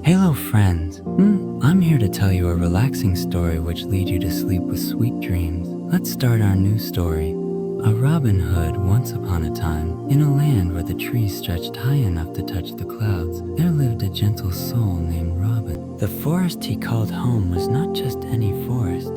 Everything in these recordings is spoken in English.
Hello friends, I'm here to tell you a relaxing story which lead you to sleep with sweet dreams. Let's start our new story. A Robin Hood once upon a time, in a land where the trees stretched high enough to touch the clouds, there lived a gentle soul named Robin. The forest he called home was not just any forest.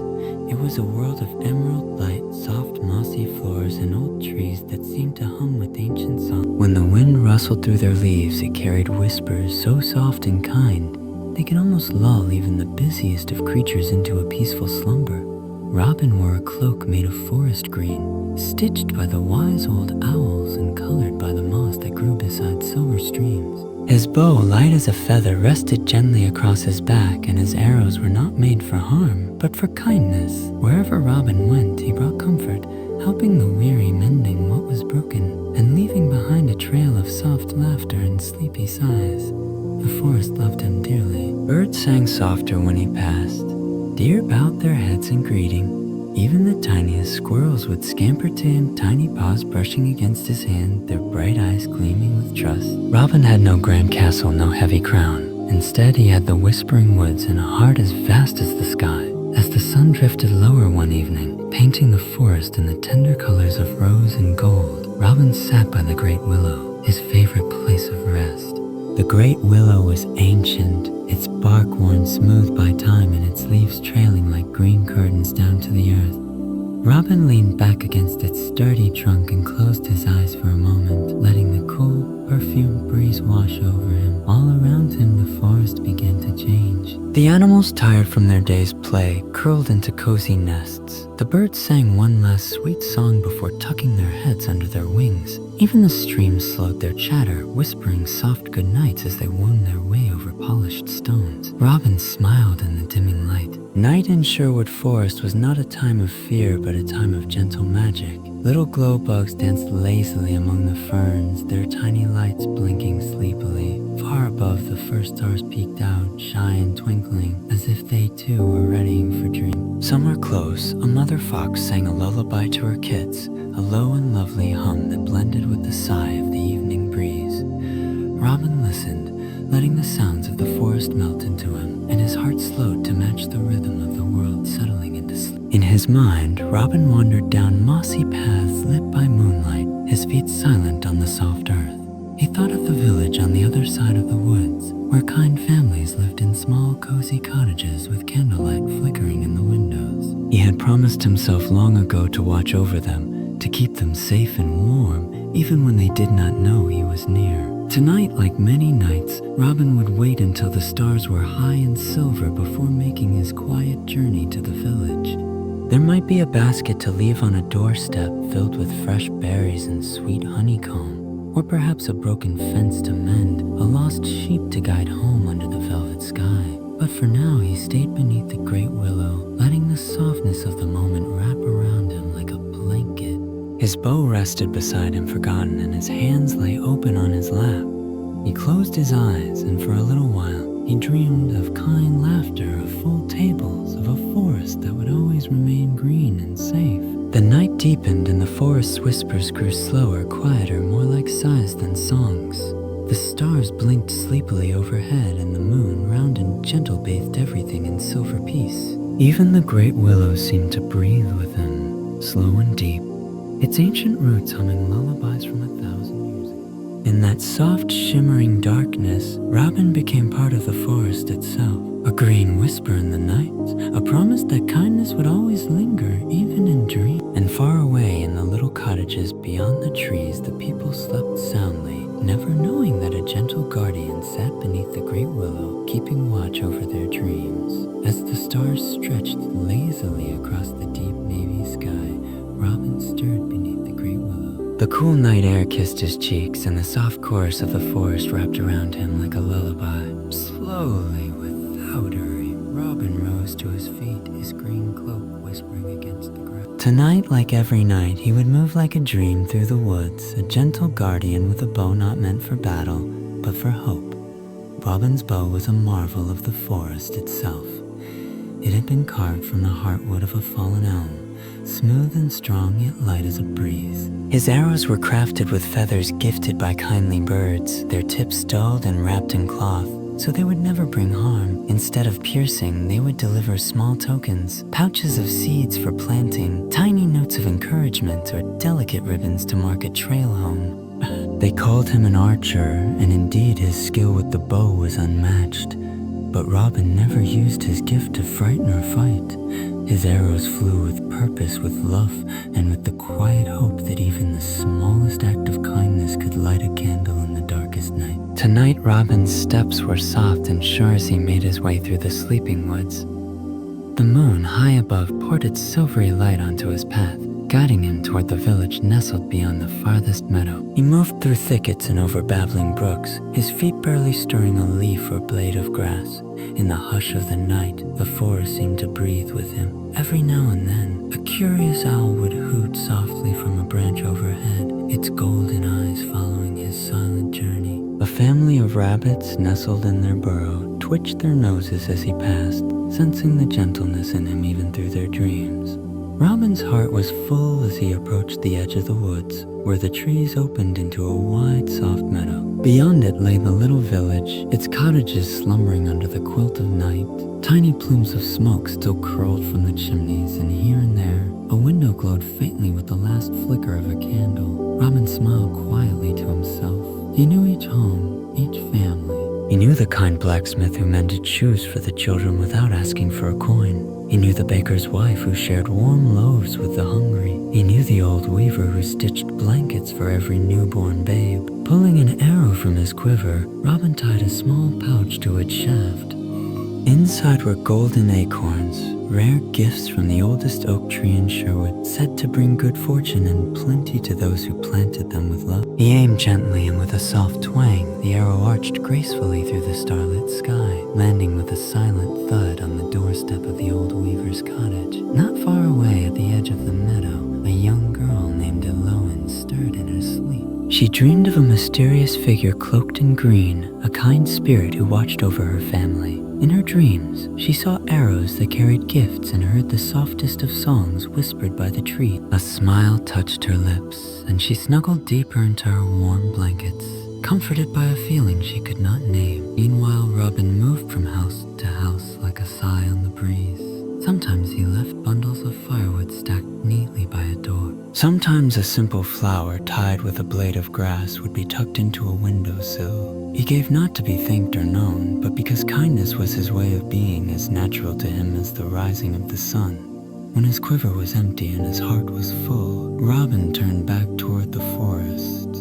It was a world of emerald light, soft mossy floors, and old trees that seemed to hum with ancient songs. When the wind rustled through their leaves, it carried whispers so soft and kind, they could almost lull even the busiest of creatures into a peaceful slumber. Robin wore a cloak made of forest green, stitched by the wise old owls and colored by the moss that grew beside silver streams. His bow, light as a feather, rested gently across his back, and his arrows were not made for harm, but for kindness. Wherever Robin went, he brought comfort, helping the weary, mending what was broken, and leaving behind a trail of soft laughter and sleepy sighs. The forest loved him dearly. Birds sang softer when he passed. Deer bowed their heads in greeting. Even the tiniest squirrels would scamper to him, tiny paws brushing against his hand, their bright eyes gleaming with trust. Robin had no grand castle, no heavy crown. Instead, he had the whispering woods and a heart as vast as the sky. As the sun drifted lower one evening, painting the forest in the tender colors of rose and gold, Robin sat by the great willow, his favorite place of rest. The great willow was ancient, its bark worn smooth by time and its leaves trailing like green curtains down to the earth. Robin leaned back against its sturdy trunk and closed his eyes for a moment, letting the cool, perfumed breeze wash over him. All around him the forest began to change. The animals, tired from their day's play, curled into cozy nests. The birds sang one last sweet song before tucking their heads under their wings. Even the streams slowed their chatter, whispering soft goodnights as they wound their way over polished stones. Robin smiled in the dimming light. Night in Sherwood Forest was not a time of fear, but a time of gentle magic. Little glow bugs danced lazily among the ferns, their tiny lights blinking sleepily. Far above, the first stars peeked out, shy and twinkling, as if they too were readying for dreams. Somewhere close, a mother fox sang a lullaby to her kids, a low and lovely hum that blended with the sigh of the evening breeze. Robin listened, letting the sounds of the forest melt into him, and his heart slowed to match the rhythm of the world settling into sleep. In his mind, Robin wandered down mossy paths lit by moonlight, his feet silent on the soft earth. He thought of the village on the other side of the woods, where kind families lived in small, cozy cottages with candlelight flickering in the windows. He had promised himself long ago to watch over them, to keep them safe and warm, even when they did not know he was near. Tonight, like many nights, Robin would wait until the stars were high and silver before making his quiet journey to the village. There might be a basket to leave on a doorstep filled with fresh berries and sweet honeycomb, or perhaps a broken fence to mend, a lost sheep to guide home under the velvet sky. But for now, he stayed beneath the great willow, letting the softness of the moment wrap around him like a blanket. His bow rested beside him forgotten, and his hands lay open on his lap. He closed his eyes, and for a little while, he dreamed of kind laughter, of full tables, of a forest that would always remain green and safe. The night deepened, and the forest's whispers grew slower, quieter, more like sighs than songs. The stars blinked sleepily overhead, and the moon, round and gentle, bathed everything in silver peace. Even the great willow seemed to breathe with him, slow and deep, its ancient roots humming lullabies from 1,000 years ago. In that soft, shimmering darkness, Robin became part of the forest itself. A green whisper in the night, a promise that kindness would always linger, even in dreams. And far away in the little cottages beyond the trees, the people slept soundly, never knowing that a gentle guardian sat beneath the great willow, keeping watch over their dreams. As the stars stretched lazily across the deep navy sky, Robin stirred beneath the great willow. The cool night air kissed his cheeks, and the soft chorus of the forest wrapped around him like a lullaby. Slowly, without hurry, Robin rose to his feet, his green cloak whispering against the ground. Tonight, like every night, he would move like a dream through the woods, a gentle guardian with a bow not meant for battle, but for hope. Robin's bow was a marvel of the forest itself. It had been carved from the heartwood of a fallen elm, smooth and strong yet light as a breeze. His arrows were crafted with feathers gifted by kindly birds, their tips dulled and wrapped in cloth, so they would never bring harm. Instead of piercing, they would deliver small tokens, pouches of seeds for planting, tiny notes of encouragement, or delicate ribbons to mark a trail home. They called him an archer, and indeed his skill with the bow was unmatched. But Robin never used his gift to frighten or fight. His arrows flew with purpose, with love, and with the quiet hope that even the smallest act of kindness could light a candle in the darkest night. Tonight, Robin's steps were soft and sure as he made his way through the sleeping woods. The moon, high above, poured its silvery light onto his path, guiding him toward the village nestled beyond the farthest meadow. He moved through thickets and over babbling brooks, his feet barely stirring a leaf or blade of grass. In the hush of the night, the forest seemed to breathe with him. Every now and then, a curious owl would hoot softly from a branch overhead, its golden eyes following his silent journey. A family of rabbits nestled in their burrow twitched their noses as he passed, sensing the gentleness in him even through their dreams. Robin's heart was full as he approached the edge of the woods, where the trees opened into a wide, soft meadow. Beyond it lay the little village, its cottages slumbering under the quilt of night. Tiny plumes of smoke still curled from the chimneys, and here and there, a window glowed faintly with the last flicker of a candle. Robin smiled quietly to himself. He knew each home, each family. He knew the kind blacksmith who mended shoes for the children without asking for a coin. He knew the baker's wife who shared warm loaves with the hungry. He knew the old weaver who stitched blankets for every newborn babe. Pulling an arrow from his quiver, Robin tied a small pouch to its shaft. Inside were golden acorns, rare gifts from the oldest oak tree in Sherwood, said to bring good fortune and plenty to those who planted them with love. He aimed gently, and with a soft twang, the arrow arched gracefully through the starlit sky, landing with a silent thud on the doorstep of the old weaver's cottage. Not far away at the edge of the meadow, a young girl named Eloan stirred in her sleep. She dreamed of a mysterious figure cloaked in green, a kind spirit who watched over her family. In her dreams, she saw arrows that carried gifts and heard the softest of songs whispered by the tree. A smile touched her lips, and she snuggled deeper into her warm blankets, comforted by a feeling she could not name. Meanwhile, Robin moved from house to house like a sigh on the breeze. Sometimes he left bundles of firewood stacked neatly by a door. Sometimes a simple flower tied with a blade of grass would be tucked into a windowsill. He gave not to be thanked or known, but because kindness was his way of being, as natural to him as the rising of the sun. When his quiver was empty and his heart was full, Robin turned back toward the forest.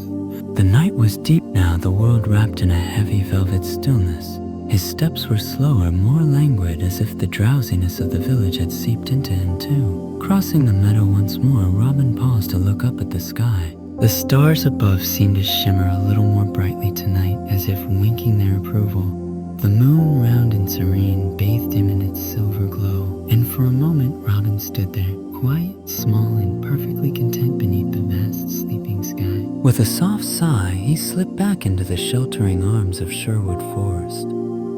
The night was deep now, the world wrapped in a heavy velvet stillness. His steps were slower, more languid, as if the drowsiness of the village had seeped into him too. Crossing the meadow once more, Robin paused to look up at the sky. The stars above seemed to shimmer a little more brightly tonight, as if winking their approval. The moon, round and serene, bathed him in its silver glow, and for a moment Robin stood there, quiet, small, and perfectly content beneath the vast sleeping sky. With a soft sigh, he slipped back into the sheltering arms of Sherwood Forest.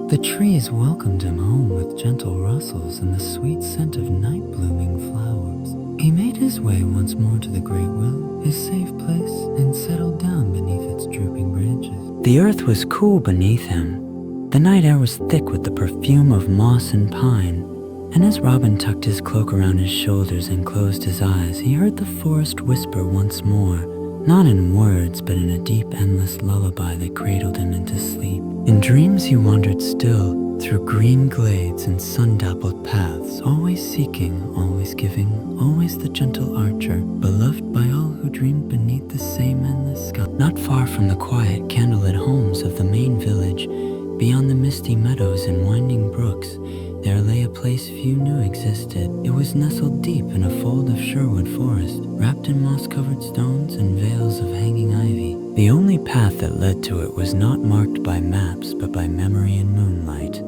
The trees welcomed him home with gentle rustles and the sweet scent of night-blooming flowers. He made his way once more to the great willow, his safe place, and settled down beneath its drooping branches. The earth was cool beneath him. The night air was thick with the perfume of moss and pine, and as Robin tucked his cloak around his shoulders and closed his eyes, he heard the forest whisper once more, not in words, but in a deep, endless lullaby that cradled him into sleep. In dreams he wandered still, through green glades and sun-dappled paths, always seeking, always giving, always the gentle archer, beloved by all who dreamed beneath the same endless sky. Not far from the quiet, candlelit homes of the main village, beyond the misty meadows and winding brooks, there lay a place few knew existed. It was nestled deep in a fold of Sherwood Forest, wrapped in moss-covered stones and veils of hanging ivy. The only path that led to it was not marked by maps, but by memory and moonlight.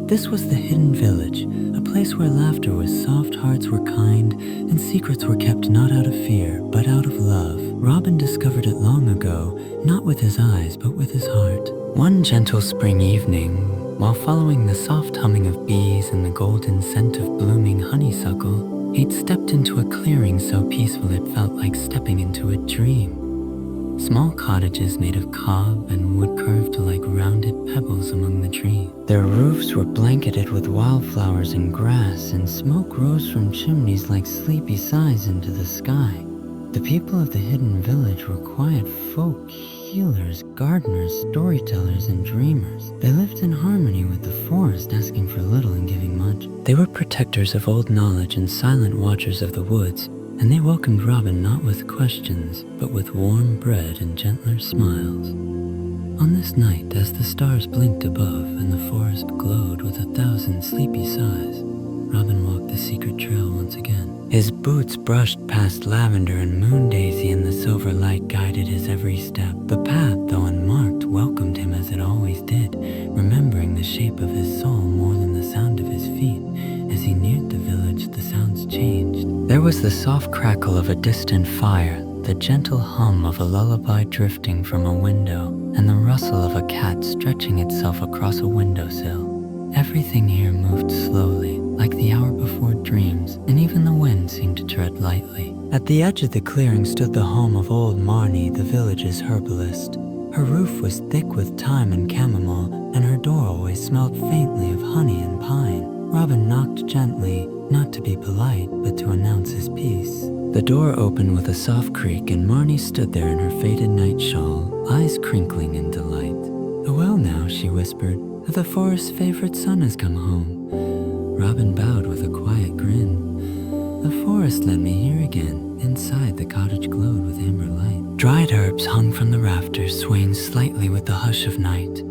This was the hidden village, a place where laughter was soft, hearts were kind, and secrets were kept not out of fear, but out of love. Robin discovered it long ago, not with his eyes, but with his heart. One gentle spring evening, while following the soft humming of bees and the golden scent of blooming honeysuckle, he'd stepped into a clearing so peaceful it felt like stepping into a dream. Small cottages made of cob and wood curved like rounded pebbles among the trees. Their roofs were blanketed with wildflowers and grass, and smoke rose from chimneys like sleepy sighs into the sky. The people of the hidden village were quiet folk, healers, gardeners, storytellers, and dreamers. They lived in harmony with the forest, asking for little and giving much. They were protectors of old knowledge and silent watchers of the woods, and they welcomed Robin not with questions, but with warm bread and gentler smiles. On this night, as the stars blinked above and the forest glowed with 1,000 sleepy sighs, Robin walked the secret trail once again. His boots brushed past lavender and moon daisy, and the silver light guided his every step. The path, though unmarked, welcomed him as it always did, remembering the shape of his soul more than the sound of his feet. As he neared the village, the sounds changed. There was the soft crackle of a distant fire, the gentle hum of a lullaby drifting from a window, and the rustle of a cat stretching itself across a windowsill. Everything here moved slowly, like the hour before dreams, and even the wind seemed to tread lightly. At the edge of the clearing stood the home of old Marnie, the village's herbalist. Her roof was thick with thyme and chamomile, and her door always smelled faintly of honey and pine. Robin knocked gently, not to be polite, but to announce his peace. The door opened with a soft creak, and Marnie stood there in her faded night shawl, eyes crinkling in delight. "Well now," she whispered, "the forest's favorite son has come home." Robin bowed with a quiet grin. The forest led me here again. Inside, the cottage glowed with amber light. Dried herbs hung from the rafters, swaying slightly with the hush of night.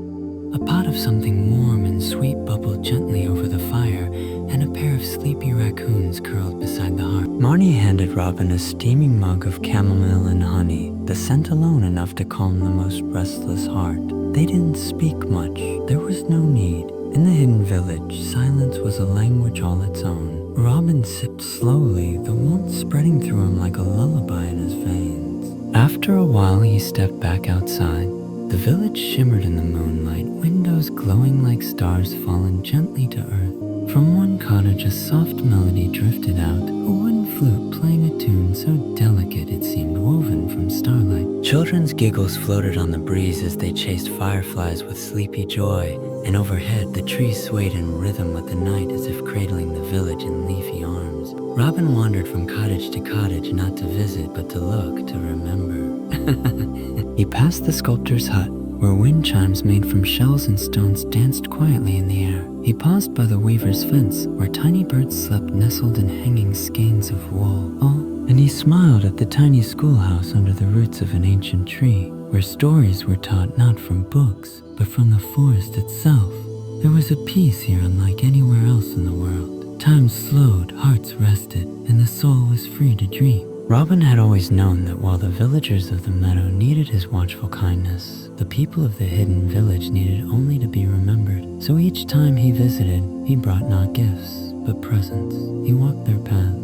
A pot of something warm and sweet bubbled gently over the fire, and a pair of sleepy raccoons curled beside the hearth. Marnie handed Robin a steaming mug of chamomile and honey, the scent alone enough to calm the most restless heart. They didn't speak much. There was no need. In the hidden village, silence was a language all its own. Robin sipped slowly, the warmth spreading through him like a lullaby in his veins. After a while, he stepped back outside. The village shimmered in the moonlight, windows glowing like stars fallen gently to earth. From one cottage, a soft melody drifted out, a wooden flute playing a tune so delicate it seemed woven from starlight. Children's giggles floated on the breeze as they chased fireflies with sleepy joy, and overhead the trees swayed in rhythm with the night as if cradling the village in leafy arms. Robin wandered from cottage to cottage, not to visit, but to look, to remember. He passed the sculptor's hut, where wind chimes made from shells and stones danced quietly in the air. He paused by the weaver's fence, where tiny birds slept nestled in hanging skeins of wool. Oh, and he smiled at the tiny schoolhouse under the roots of an ancient tree, where stories were taught not from books, but from the forest itself. There was a peace here unlike anywhere else in the world. Time slowed, hearts rested, and the soul was free to dream. Robin had always known that while the villagers of the meadow needed his watchful kindness, the people of the hidden village needed only to be remembered. So each time he visited, he brought not gifts, but presents. He walked their paths.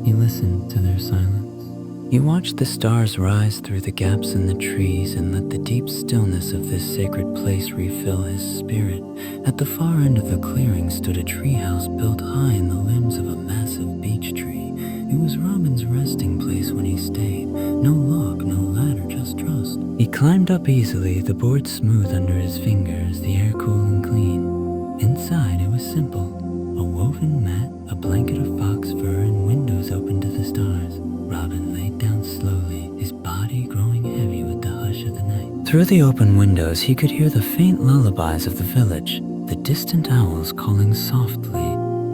He listened to their silence. He watched the stars rise through the gaps in the trees and let the deep stillness of this sacred place refill his spirit. At the far end of the clearing stood a treehouse built high in the limbs of a massive beech tree. It was Robin's resting place when he stayed. No log, no ladder, just trust. He climbed up easily, the board smooth under his fingers, the air cool and clean. Inside it was simple. A woven mat, a blanket of fox fur, and windows open to the stars. Robin laid down slowly, his body growing heavy with the hush of the night. Through the open windows he could hear the faint lullabies of the village, the distant owls calling softly,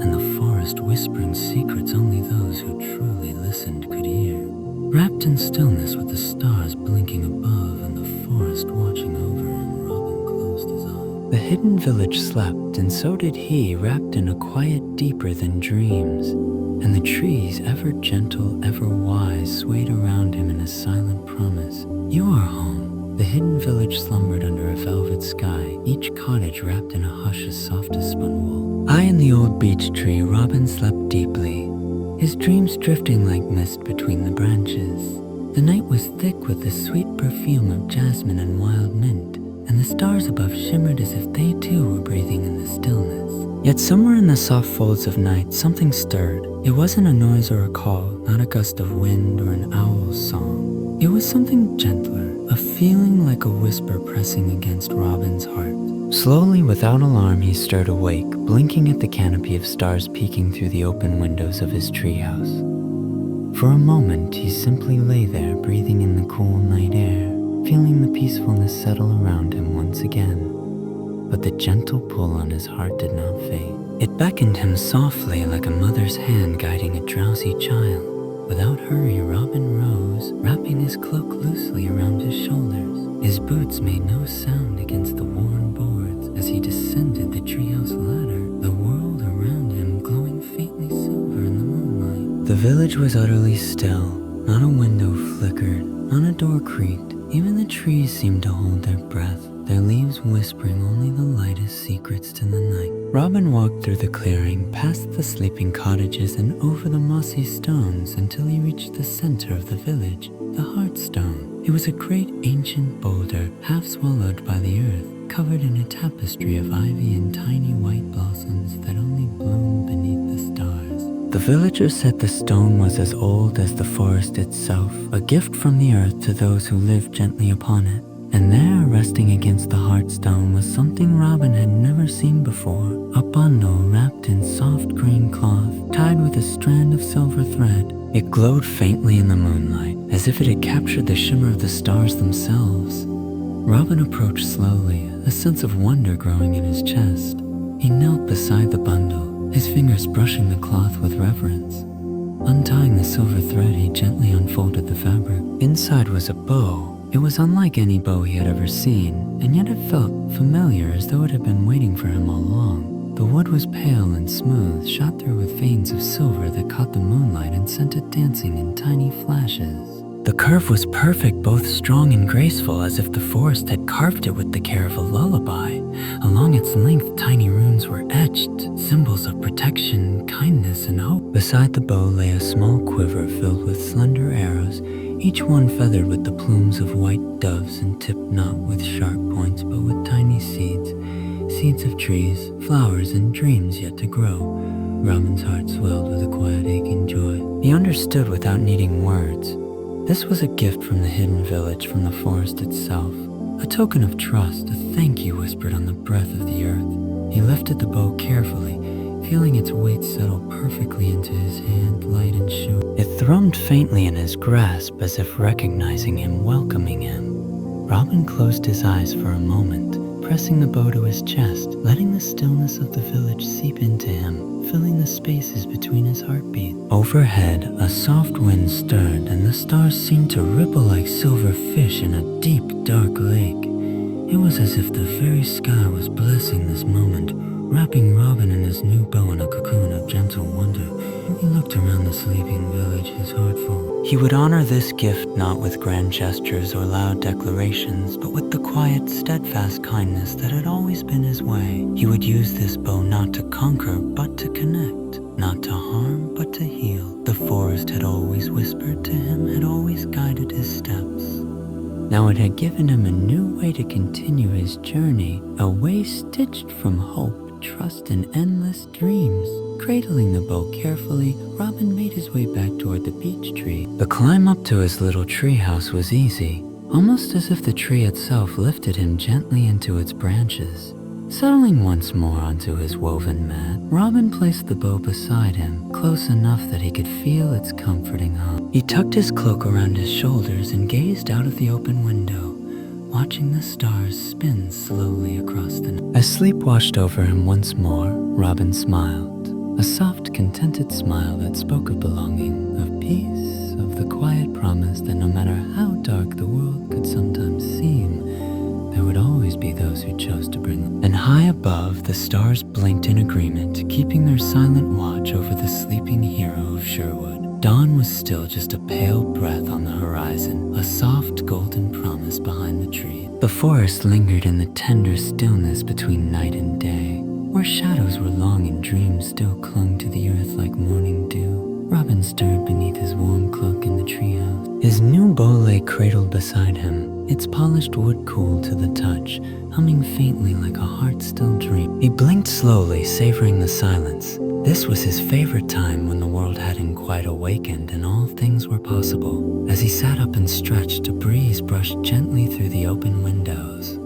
and the forest whispering secrets only those who truly listened could hear. Wrapped in stillness with the stars blinking above and the forest watching over him, Robin closed his eyes. The hidden village slept, and so did he, wrapped in a quiet deeper than dreams. And the trees, ever gentle, ever wise, swayed around him in a silent promise. You are home. The hidden village slumbered under a velvet sky, each cottage wrapped in a hush as soft as spun wool. High in the old beech tree, Robin slept deeply, his dreams drifting like mist between the branches. The night was thick with the sweet perfume of jasmine and wild mint, and the stars above shimmered as if they too were breathing in the stillness. Yet somewhere in the soft folds of night, something stirred. It wasn't a noise or a call, not a gust of wind or an owl's song. It was something gentler, a feeling like a whisper pressing against Robin's heart. Slowly, without alarm, he stirred awake, blinking at the canopy of stars peeking through the open windows of his treehouse. For a moment, he simply lay there, breathing in the cool night air, feeling the peacefulness settle around him once again. But the gentle pull on his heart did not fade. It beckoned him softly like a mother's hand guiding a drowsy child. Without hurry, Robin rose, wrapping his cloak loosely around his shoulders. His boots made no sound against the worn boards as he descended the treehouse ladder, the world around him glowing faintly silver in the moonlight. The village was utterly still. Not a window flickered, not a door creaked. Even the trees seemed to hold their breath, their leaves whispering only the lightest secrets to the night. Robin walked through the clearing, past the sleeping cottages and over the mossy stones until he reached the center of the village, the Heartstone. It was a great ancient boulder, half swallowed by the earth, covered in a tapestry of ivy and tiny white blossoms that only bloomed beneath the stars. The villagers said the stone was as old as the forest itself, a gift from the earth to those who lived gently upon it. And there, resting against the Heartstone, was something Robin had never seen before. A bundle wrapped in soft green cloth, tied with a strand of silver thread. It glowed faintly in the moonlight, as if it had captured the shimmer of the stars themselves. Robin approached slowly, a sense of wonder growing in his chest. He knelt beside the bundle, his fingers brushing the cloth with reverence. Untying the silver thread, he gently unfolded the fabric. Inside was a bow. It was unlike any bow he had ever seen, and yet it felt familiar, as though it had been waiting for him all along. The wood was pale and smooth, shot through with veins of silver that caught the moonlight and sent it dancing in tiny flashes. The curve was perfect, both strong and graceful, as if the forest had carved it with the care of a lullaby. Along its length, tiny runes were etched, symbols of protection, kindness, and hope. Beside the bow lay a small quiver filled with slender arrows, each one feathered with the plumes of white doves and tipped not with sharp points but with tiny seeds, seeds of trees, flowers, and dreams yet to grow. Robin's heart swelled with a quiet aching joy. He understood without needing words. This was a gift from the hidden village, from the forest itself, a token of trust, a thank you whispered on the breath of the earth. He lifted the bow carefully, feeling its weight settle perfectly into his hand, light and sure. It thrummed faintly in his grasp, as if recognizing him, welcoming him. Robin closed his eyes for a moment, pressing the bow to his chest, letting the stillness of the village seep into him, filling the spaces between his heartbeats. Overhead, a soft wind stirred, and the stars seemed to ripple like silver fish in a deep, dark lake. It was as if the very sky was blessing this moment, wrapping Robin and his new bow in a cocoon of gentle wonder. He looked around the sleeping village, his heart full. He would honor this gift not with grand gestures or loud declarations, but with the quiet, steadfast kindness that had always been his way. He would use this bow not to conquer, but to connect, not to harm, but to heal. The forest had always whispered to him, had always guided his steps. Now it had given him a new way to continue his journey, a way stitched from hope, trust, and endless dreams. Cradling the bow carefully, Robin made his way back toward the beech tree. The climb up to his little tree house was easy, almost as if the tree itself lifted him gently into its branches. Settling once more onto his woven mat, Robin placed the bow beside him, close enough that he could feel its comforting hum. He tucked his cloak around his shoulders and gazed out of the open window, watching the stars spin slowly across the night. As sleep washed over him once more, Robin smiled, a soft, contented smile that spoke of belonging, of peace, of the quiet promise that no matter how dark the world could sometimes seem, there would always be those who chose to bring them. And high above, the stars blinked in agreement, keeping their silent watch over the sleeping hero of Sherwood. Dawn was still just a pale breath on the horizon, a soft golden promise behind the tree. The forest lingered in the tender stillness between night and day, where shadows were long and dreams still clung to the earth like morning dew. Robin stirred beneath his warm cloak in the treehouse. His new bow lay cradled beside him, its polished wood cool to the touch, humming faintly like a heart-still dream. He blinked slowly, savoring the silence, This was his favorite time when the world hadn't quite awakened and all things were possible. As he sat up and stretched, a breeze brushed gently through the open windows.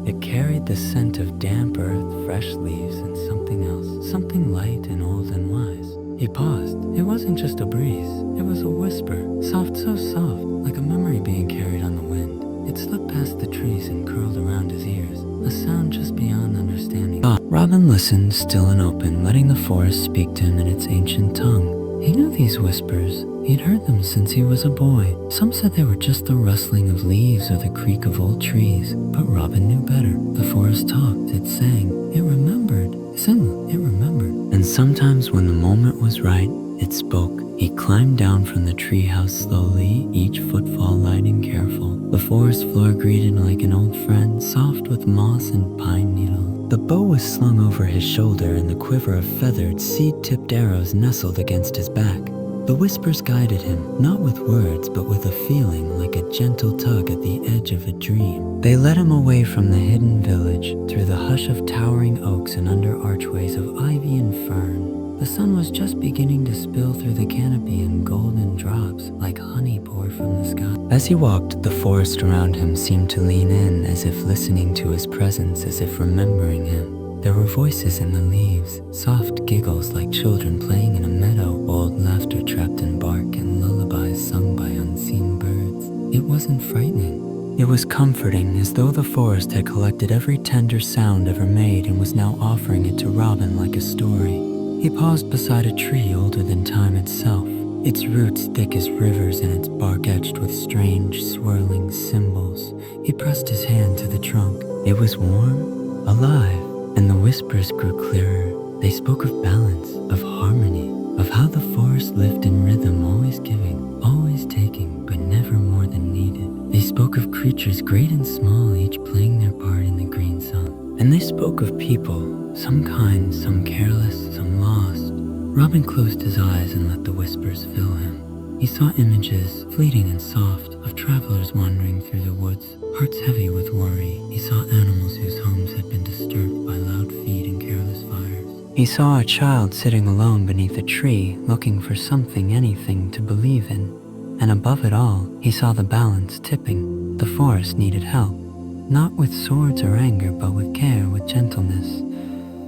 It carried the scent of damp earth, fresh leaves, and something else, something light and old and wise. He paused. It wasn't just a breeze. It was a whisper, soft, so soft, like a memory being carried on the wind. It slipped past the trees and curled around his ears, a sound just beyond understanding. Robin listened, still and open, letting the forest speak to him in its ancient tongue. He knew these whispers. He'd heard them since he was a boy. Some said they were just the rustling of leaves or the creak of old trees, but Robin knew better. The forest talked, it sang, it remembered. It remembered. And sometimes when the moment was right, it spoke. He climbed down from the treehouse slowly, each footfall light and careful. The forest floor greeted like an old friend, soft with moss and pine needles. The bow was slung over his shoulder and the quiver of feathered, seed-tipped arrows nestled against his back. The whispers guided him, not with words, but with a feeling like a gentle tug at the edge of a dream. They led him away from the hidden village, through the hush of towering oaks and under archways of ivy and fern. The sun was just beginning to spill through the canopy in golden drops, like honey poured from the sky. As he walked, the forest around him seemed to lean in, as if listening to his presence, as if remembering him. There were voices in the leaves, soft giggles like children playing in a meadow, old laughter trapped in bark, and lullabies sung by unseen birds. It wasn't frightening. It was comforting, as though the forest had collected every tender sound ever made and was now offering it to Robin like a story. He paused beside a tree older than time itself, its roots thick as rivers and its bark etched with strange, swirling symbols. He pressed his hand to the trunk. It was warm, alive. And the whispers grew clearer. They spoke of balance, of harmony, of how the forest lived in rhythm, always giving, always taking, but never more than needed. They spoke of creatures great and small, each playing their part in the green sun. And they spoke of people, some kind, some careless, some lost. Robin closed his eyes and let the whispers fill him. He saw images, fleeting and soft, of travelers wandering through the woods, hearts heavy with worry. He saw animals whose homes had been disturbed by loud feet and careless fires. He saw a child sitting alone beneath a tree, looking for something, anything to believe in. And above it all, he saw the balance tipping. The forest needed help, not with swords or anger, but with care, with gentleness,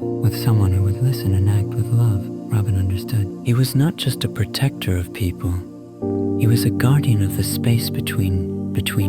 with someone who would listen and act with love. Robin understood. He was not just a protector of people. He was a guardian of the space between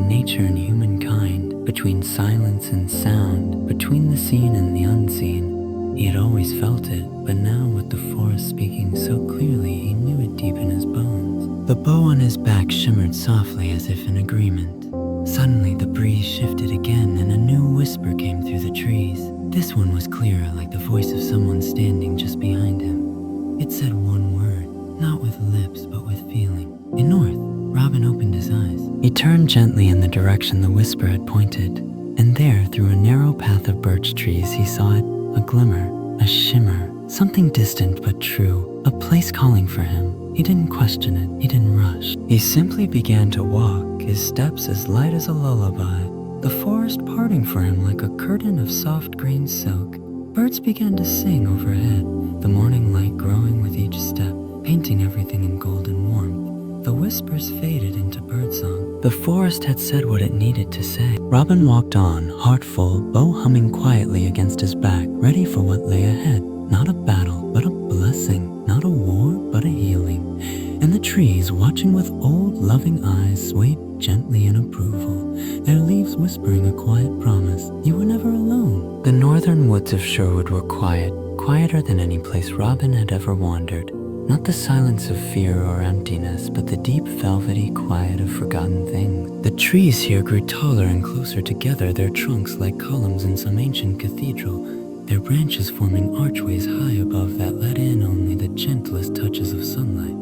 nature and humankind, between silence and sound, between the seen and the unseen. He had always felt it, but now with the forest speaking so clearly, he knew it deep in his bones. The bow on his back shimmered softly as if in agreement. Suddenly the breeze shifted again and a new whisper came through the trees. This one was clearer, like the voice of someone standing just behind him. It said one word, not with lips, but with feeling. In north. Robin opened his eyes. He turned gently in the direction the whisper had pointed, and there, through a narrow path of birch trees, he saw it, a glimmer, a shimmer, something distant but true, a place calling for him. He didn't question it, he didn't rush. He simply began to walk, his steps as light as a lullaby, the forest parting for him like a curtain of soft green silk. Birds began to sing overhead, the morning light growing with each step, painting everything in golden warmth. The whispers faded into birdsong. The forest had said what it needed to say. Robin walked on, heart full, bow humming quietly against his back, ready for what lay ahead. Not a battle, but a blessing. Not a war, but a healing. And the trees, watching with old, loving eyes, swayed gently in approval, their leaves whispering a quiet promise. You were never alone. The northern woods of Sherwood were quiet, quieter than any place Robin had ever wandered. Not the silence of fear or emptiness, but the deep velvety quiet of forgotten things. The trees here grew taller and closer together, their trunks like columns in some ancient cathedral, their branches forming archways high above that let in only the gentlest touches of sunlight.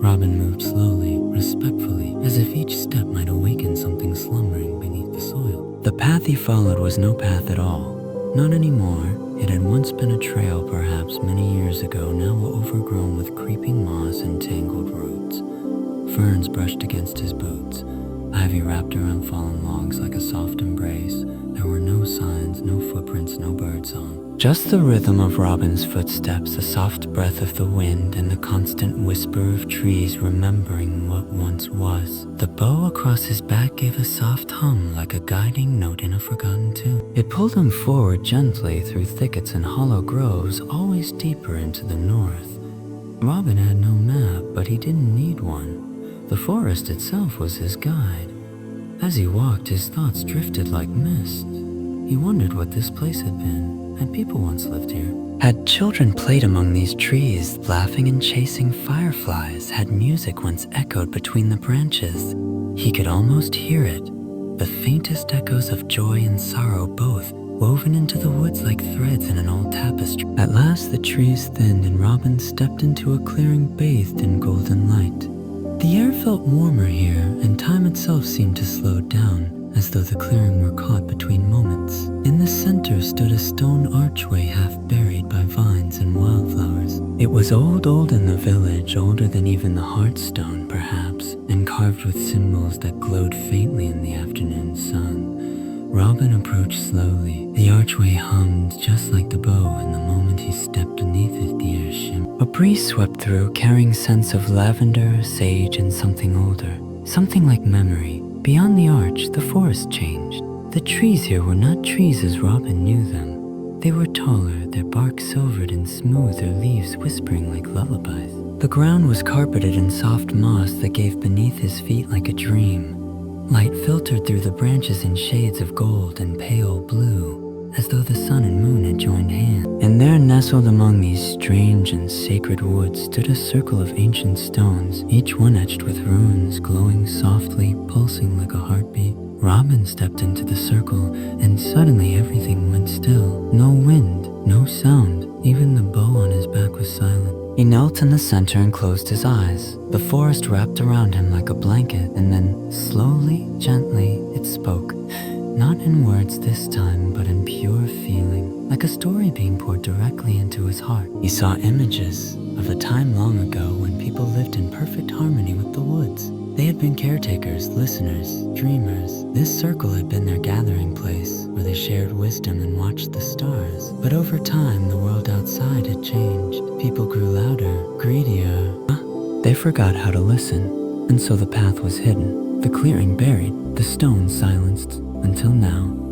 Robin moved slowly, respectfully, as if each step might awaken something slumbering beneath the soil. The path he followed was no path at all. Not anymore. It had once been a trail, perhaps many years ago, now overgrown with creeping moss and tangled roots. Ferns brushed against his boots. Ivy wrapped around fallen logs like a soft embrace. There were no signs, no footprints, no birdsong. Just the rhythm of Robin's footsteps, the soft breath of the wind, and the constant whisper of trees remembering what once was. The bow across his back gave a soft hum like a guiding note in a forgotten tune. It pulled him forward gently through thickets and hollow groves, always deeper into the north. Robin had no map, but he didn't need one. The forest itself was his guide. As he walked, his thoughts drifted like mist. He wondered what this place had been. Had people once lived here? Had children played among these trees, laughing and chasing fireflies? Had music once echoed between the branches? He could almost hear it, the faintest echoes of joy and sorrow both, woven into the woods like threads in an old tapestry. At last the trees thinned and Robin stepped into a clearing bathed in golden light. The air felt warmer here, and time itself seemed to slow down, as though the clearing were caught between moments. In the center stood a stone archway half buried by vines and wildflowers. It was old in the village, older than even the hearthstone perhaps, and carved with symbols that glowed faintly in the afternoon sun. Robin approached slowly. The archway hummed just like the bow, and the moment he stepped beneath it, the air shimmered. A breeze swept through, carrying scents of lavender, sage, and something older, something like memory. Beyond the arch, the forest changed. The trees here were not trees as Robin knew them. They were taller, their bark silvered and smooth, their leaves whispering like lullabies. The ground was carpeted in soft moss that gave beneath his feet like a dream. Light filtered through the branches in shades of gold and pale blue, as though the sun and moon had joined hands. And there, nestled among these strange and sacred woods, stood a circle of ancient stones, each one etched with runes, glowing softly, pulsing like a heartbeat. Robin stepped into the circle, and suddenly everything went still. No wind, no sound, even the bow on his back was silent. He knelt in the center and closed his eyes. The forest wrapped around him like a blanket, and then, slowly, gently, it spoke. Not in words this time, but in pure feeling, like a story being poured directly into his heart. He saw images of a time long ago when people lived in perfect harmony with the woods. They had been caretakers, listeners, dreamers. This circle had been their gathering place, where they shared wisdom and watched the stars. But over time, the world outside had changed. People grew louder, greedier. They forgot how to listen, and so the path was hidden, the clearing buried, the stones silenced.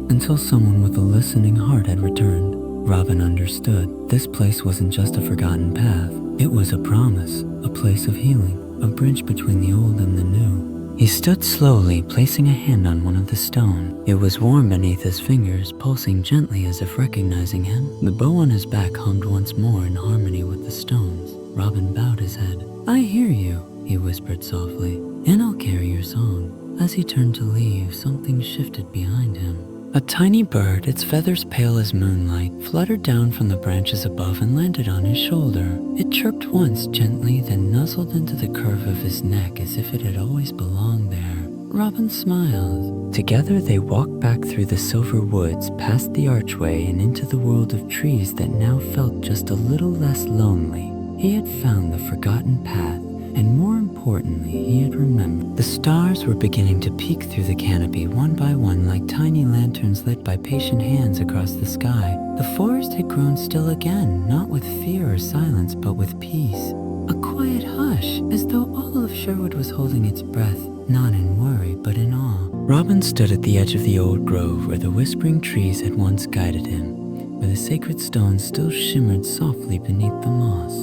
Until someone with a listening heart had returned. Robin understood. This place wasn't just a forgotten path. It was a promise, a place of healing, a bridge between the old and the new. He stood slowly, placing a hand on one of the stone. It was warm beneath his fingers, pulsing gently as if recognizing him. The bow on his back hummed once more in harmony with the stones. Robin bowed his head. "I hear you," he whispered softly, "and I'll carry your song." As he turned to leave, something shifted behind him. A tiny bird, its feathers pale as moonlight, fluttered down from the branches above and landed on his shoulder. It chirped once gently, then nuzzled into the curve of his neck as if it had always belonged there. Robin smiled. Together they walked back through the silver woods, past the archway, and into the world of trees that now felt just a little less lonely. He had found the forgotten path, and more importantly, he had remembered. The stars were beginning to peek through the canopy one by one like tiny lanterns lit by patient hands across the sky. The forest had grown still again, not with fear or silence, but with peace. A quiet hush, as though all of Sherwood was holding its breath, not in worry, but in awe. Robin stood at the edge of the old grove where the whispering trees had once guided him, where the sacred stones still shimmered softly beneath the moss.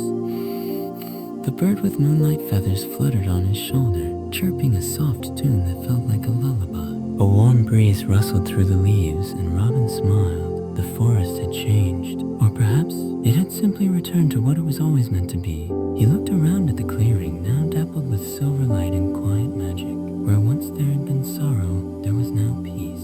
The bird with moonlight feathers fluttered on his shoulder, chirping a soft tune that felt like a lullaby. A warm breeze rustled through the leaves, and Robin smiled. The forest had changed, or perhaps it had simply returned to what it was always meant to be. He looked around at the clearing, now dappled with silver light and quiet magic. Where once there had been sorrow, there was now peace.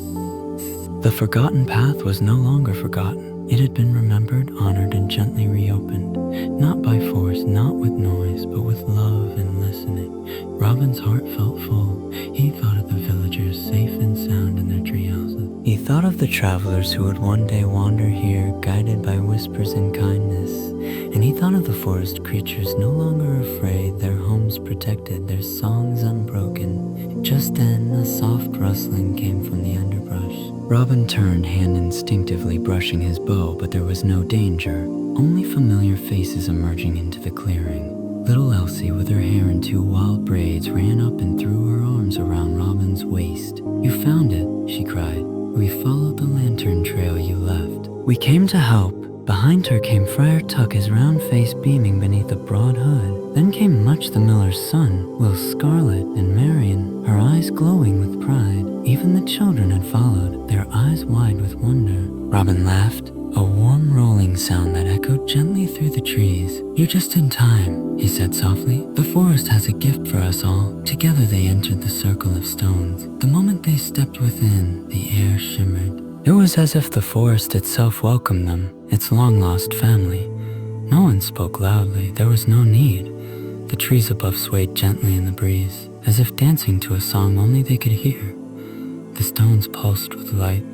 The forgotten path was no longer forgotten. It had been remembered, honored, and gently reopened, not by force, not with noise, but with love and listening. Robin's heart felt full. He thought of the villagers safe and sound in their treehouses. He thought of the travelers who would one day wander here, guided by whispers and kindness. And he thought of the forest creatures no longer afraid, their home arms protected, their songs unbroken. Just then, a soft rustling came from the underbrush. Robin turned, hand instinctively brushing his bow, but there was no danger, only familiar faces emerging into the clearing. Little Elsie, with her hair in 2 wild braids, ran up and threw her arms around Robin's waist. "You found it," she cried. "We followed the lantern trail you left. We came to help." Behind her came Friar Tuck, his round face beaming beneath a broad hood. Then came Much the miller's son, Will Scarlet, and Marian, her eyes glowing with pride. Even the children had followed, their eyes wide with wonder. Robin laughed, a warm rolling sound that echoed gently through the trees. "You're just in time," he said softly. "The forest has a gift for us all." Together they entered the circle of stones. The moment they stepped within, the air shimmered. It was as if the forest itself welcomed them, its long-lost family. No one spoke loudly, there was no need. The trees above swayed gently in the breeze, as if dancing to a song only they could hear. The stones pulsed with light,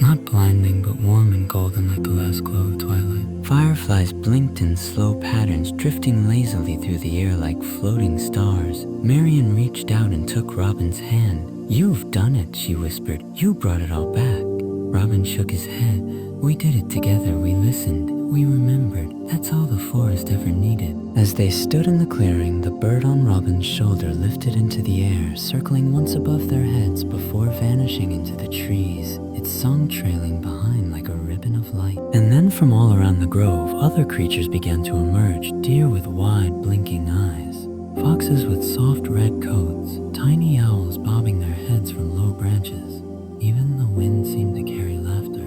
not blinding but warm and golden like the last glow of twilight. Fireflies blinked in slow patterns, drifting lazily through the air like floating stars. Marian reached out and took Robin's hand. "You've done it," she whispered. "You brought it all back." Robin shook his head. "We did it together, we listened, we remembered. That's all the forest ever needed." As they stood in the clearing, the bird on Robin's shoulder lifted into the air, circling once above their heads before vanishing into the trees, its song trailing behind like a ribbon of light. And then from all around the grove, other creatures began to emerge, deer with wide, blinking eyes, foxes with soft red coats, tiny owls bobbing their heads from low branches. Even the wind seemed to carry laughter,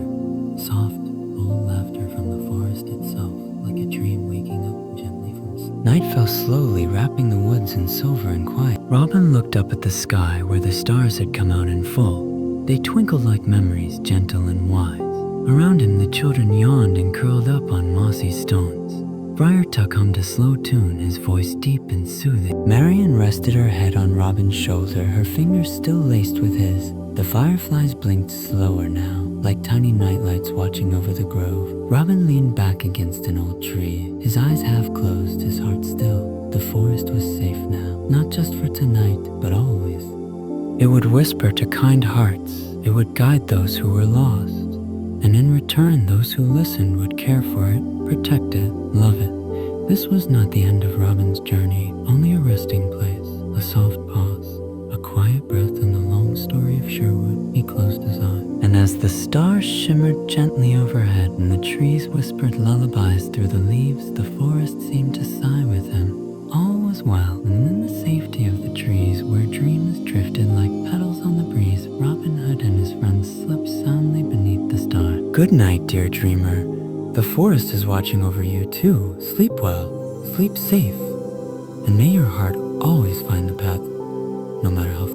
soft, old laughter from the forest itself, like a dream waking up gently from sleep. Night fell slowly, wrapping the woods in silver and quiet. Robin looked up at the sky where the stars had come out in full. They twinkled like memories, gentle and wise. Around him, the children yawned and curled up on mossy stones. Friar Tuck hummed a slow tune, his voice deep and soothing. Marian rested her head on Robin's shoulder, her fingers still laced with his. The fireflies blinked slower now, like tiny nightlights watching over the grove. Robin leaned back against an old tree, his eyes half closed, his heart still. The forest was safe now, not just for tonight, but always. It would whisper to kind hearts, it would guide those who were lost, and in return those who listened would care for it, protect it, love it. This was not the end of Robin's journey, only a resting place, a soft pause, a quiet breath in the long story of Sherwood. He closed his eyes, and as the stars shimmered gently overhead and the trees whispered lullabies through the leaves, the forest seemed to sigh with him. All was well, and in the safety of the trees, where dreams drifted like petals on the breeze, Robin Hood and his friends slept soundly beneath the stars. Good night, dear dreamer. The forest is watching over you too. Sleep well, sleep safe, and may your heart always find the path, no matter how